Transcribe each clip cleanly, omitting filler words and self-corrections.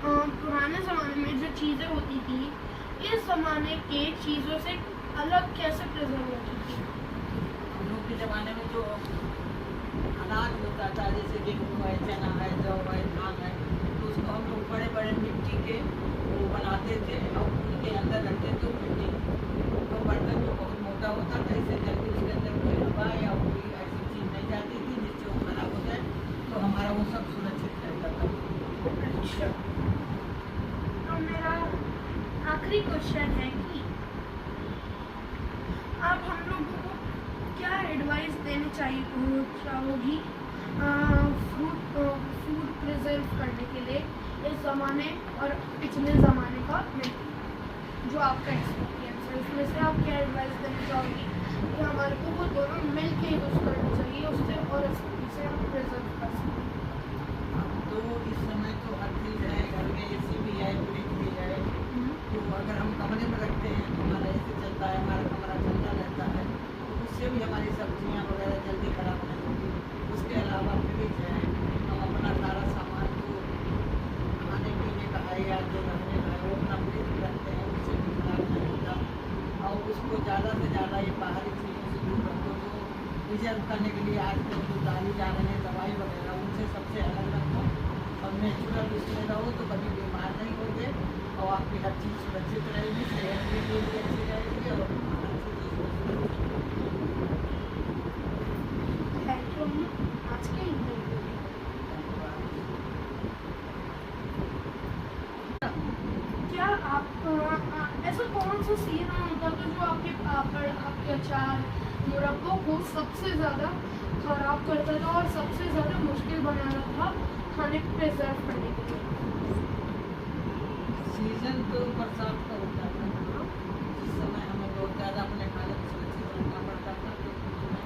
पुराने ज़माने में जो चीज़ें होती थी, इस ज़माने के चीज़ों से अलग कैसे प्रिजर्व होती थी? हम लोग के ज़माने में जो अनाज होता था, जैसे गेहूँ है, चना है, जौ है, धान है, तो उसको हम लोग बड़े बड़े मिट्टी के वो बनाते थे और उनके अंदर रखते थे। मिट्टी तो बर्तन जो बहुत मोटा होता था, इससे जल्दी उसके अंदर कोई हवा या कोई ऐसी चीज़ नहीं जाती थी जिससे वो खराब हो जाए, तो हमारा वो सब सुरक्षित रहता था। अच्छा, तो मेरा आखिरी क्वेश्चन है कि आप हम लोगों को क्या एडवाइस देनी चाहोगी फूड प्रिजर्व करने के लिए इस ज़माने और पिछले ज़माने का मिलकर, जो आपका एक्सपीरियंस है उसमें से आप क्या एडवाइस देना चाहोगी कि हमारे को वो दोनों मिल के यूज़ करना चाहिए, उससे और इसे हम प्रिजर्व कर सकते हैं? अब तो इस समय तो हर चीज़ है, घर में एसी भी है, फ्रिज भी है, तो अगर हम कमरे में रखते हैं तो हमारा एसी चलता है, हमारा कमरा ठंडा रहता है, तो उससे भी हमारी सब्जियां वगैरह जल्दी खराब नहीं होती। उसके अलावा फ्रिज है, हम अपना सारा सामान जो खाने पीने का है या जो रहने का है वो अपना फ्रिज में रखते हैं, उससे भी खराब नहीं होता। और उसको ज़्यादा से ज़्यादा ये बाहरी चीज़ों से दूर रखो, जो प्रिजर्व करने के लिए आजकल जो डाली जा रहे हैं दवाई वगैरह, उनसे सबसे अलग रखो और नेचुरल उसमें रहो, तो कभी बीमार नहीं होगे और आपकी हर चीज़ सुरक्षित रहेगी, सेहत के लिए भी अच्छी रहेगी और हर चीज़ सुरक्षित रहेगी। थैंक यू आज के इंटरव्यू। क्या आप ऐसा कौन सा सीन होता था जो आपके पापड़, आपके अचार, मुरब्बों को सबसे ज़्यादा खराब करता था और सबसे ज़्यादा मुश्किल बना रहा था खाने को प्रिजर्व करने के लिए? सीजन तो बरसात का होता था, जिस समय हमें बहुत ज़्यादा अपने खाने को सुरक्षित रखना पड़ता था, तो उसमें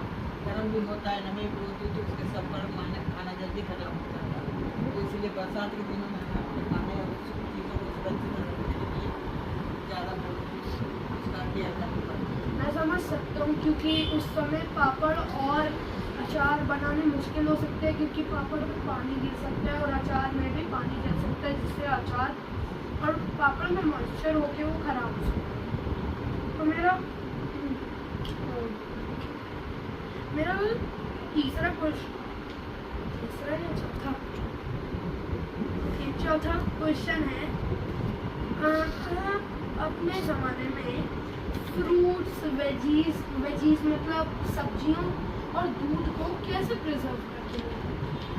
गर्म भी होता है, नमी भी होती है, तो उसके सब पर खाना जल्दी खराब होता था। तो इसलिए बरसात के दिनों में हमें अपने खाने और चीज़ों को सुरक्षित रखने के लिए ज़्यादा उसका केयर करना पड़ता है। मैं समझ सकता हूँ, क्योंकि उस समय पापड़ और अचार बनाने मुश्किल हो सकते हैं, क्योंकि पापड़ में पानी गिर सकता है और अचार में भी पानी गिर सकता है, जिससे अचार और पापड़ में मॉइस्चर होके वो खराब हो सकता है। तो मेरा तीसरा क्वेश्चन, तीसरा या चौथा, चौथा क्वेश्चन है, आप अपने ज़माने में फ्रूट्स, वेजीज मतलब सब्जियों और दूध को कैसे प्रिजर्व करते थे?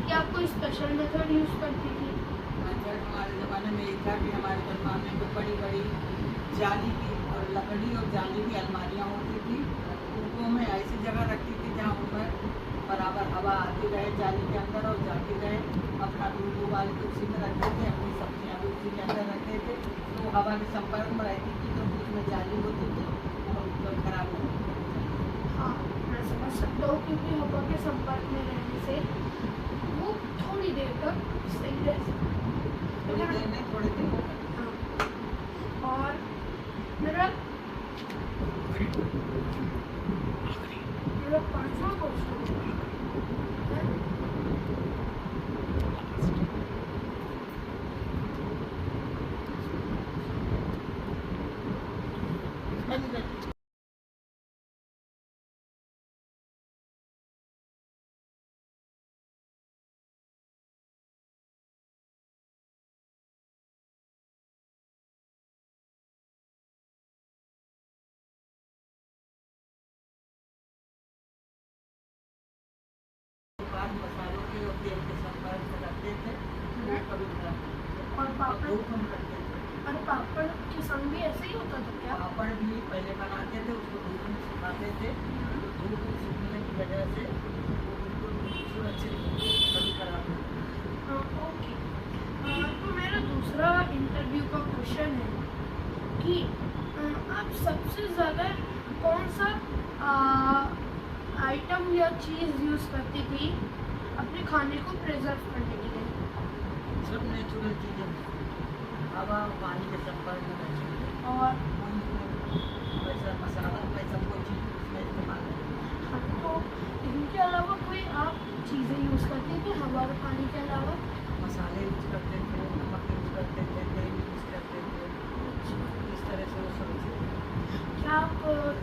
क्या आप कोई स्पेशल मेथड यूज़ करती थी? हमारे ज़माने में एक था कि हमारे ज़माने में बड़ी बड़ी जाली की और लकड़ी और जाली की अलमारियाँ होती थी, उनको मैं ऐसी जगह रखती थी जहाँ उनमें बराबर हवा आती रहे जाली के अंदर और जाती रहे। अपना दूध उबाल के उसी में रखते थे, अपनी सब्जियाँ भी उसी के अंदर रखते थे, तो हवा के संपर्क में रहती थी, तो उसमें जाली होती थी और उसको खराब होती थी। हाँ, मैं समझ सकता हूँ, क्योंकि हवा के संपर्क में रहने से वो थोड़ी देर तक सही रह सकता है। थोड़ी देर नहीं, थोड़े दिनों तक। हाँ। और मेरा पांचवा क्वेश्चन है, मसालों के और तेल के संपर्क में रखते थे, वो कभी खराब नहीं होता। और पापड़, धूप हम रखते थे। और पापड़ के संग भी ऐसे ही होता था क्या? पापड़ भी पहले बनाते थे, उसको धूप में सुखाते थे, तो धूप में सूखने की वजह से वो बिल्कुल सुरक्षित कभी खराब नहीं होता। ओके। तो मेरा दूसरा इंटरव्यू का क्वेश्चन है कि आप सबसे ज़्यादा कौन सा आइटम या चीज़ यूज़ करती थी अपने खाने को प्रिजर्व करने के लिए? सब नेचुरल चीज़ें, हवा पानी के संपर्क में रहती है और वैसा मसाला वैसा कोई चीज़ उसमें इस्तेमाल नहीं। तो इनके अलावा कोई आप चीज़ें यूज़ करती थी हवा और पानी के अलावा? मसाले यूज करते थे, नमक यूज करते थे,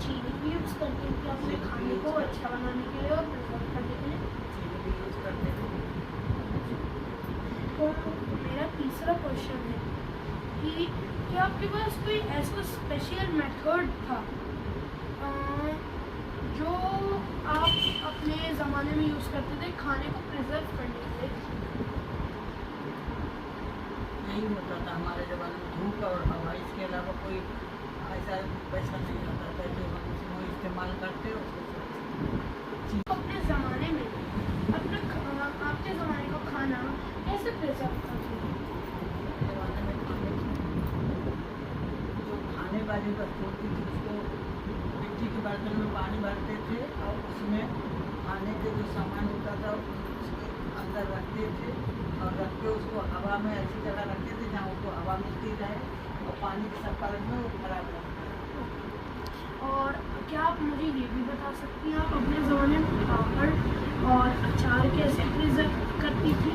चीनी भी यूज़ करती थी अपने खाने को अच्छा बनाने के लिए और प्रिजर्व करने के लिए। चीनी भी यूज़ करते थे। तो मेरा तीसरा क्वेश्चन है कि क्या आपके पास कोई ऐसा स्पेशल मेथड था जो आप अपने ज़माने में यूज़ करते थे खाने को प्रिजर्व करने के लिए? यही होता था हमारे ज़माने में, धूप और हवा, इसके अलावा कोई ऐसा पैसा नहीं होता था जो हम उसमें इस्तेमाल करते उसको। अपने ज़माने में आपके ज़माने का खाना कैसे प्रिजर्व करते थे? ज़माने में जो खाने वाली वस्तु होती थी उसको मिट्टी के बर्तन में पानी भरते थे और उसमें खाने के जो सामान होता था उसके अंदर रखते थे और रख के उसको हवा में ऐसी जगह रखते थे जहाँ उसको हवा मिलती रहे और पानी के संपर्क में वो खराब रहता है। और क्या आप मुझे ये भी बता सकती हैं आप अपने ज़माने में पापड़ और अचार कैसे प्रिजर्व करती थी?